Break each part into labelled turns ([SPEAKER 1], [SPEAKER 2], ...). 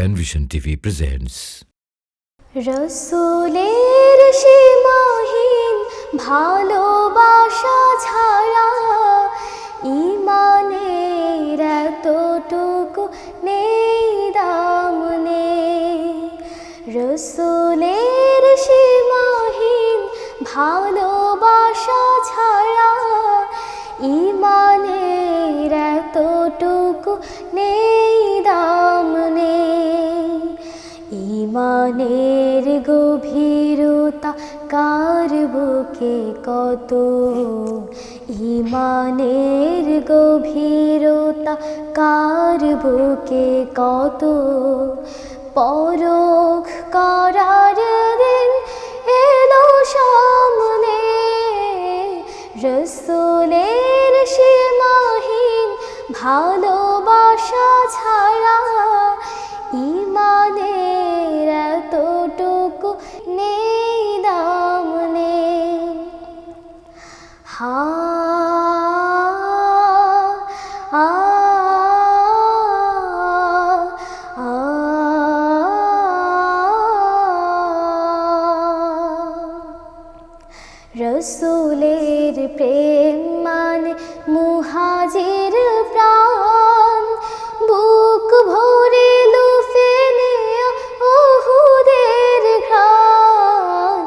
[SPEAKER 1] Penvision TV presents
[SPEAKER 2] রসুলের সীমাহীন ভালোবাসা ছাড়া ঈমানের এতটুকু নেই দাম নেই। রসুলের সীমাহীন ভালোবাসা ছাড়া ঈমানের এতটুকু নেই দাম নেই। ঈমানের গভীরতা কার বুকে কত, ঈমানের গভীরতা কার বুকে কত, পরখ করার দিন এলো সামনে। রসুলের সীমাহীন ভালোবাসা ছাড়া ঈমানের এতটুকু নেই দাম নেই। হা আ আ রসুলের প্রেম মানে মুহাজির প্রাণ, বুক ভরে লুফে নেয়া উহুদের ঘ্রাণ।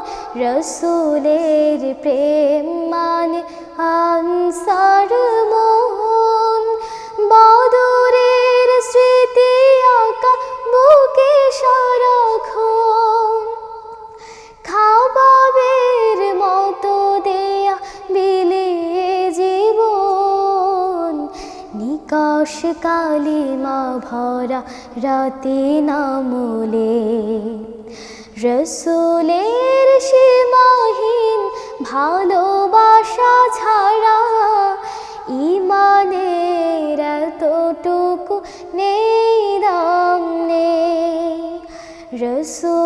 [SPEAKER 2] রসুলের প্রেম মানে আনসার মন, বদরের স্মৃতি আঁকা বুকে সারাক্ষণ। খাবাবের মতো দেয়া বিলিয়ে জীবন, নিকাশ কালিমা ভরা রাতে নামলে। রসুলের সীমাহীন ভালোবাসা ছাড়া ঈমানের এতটুকু নেই দাম নেই। রসুল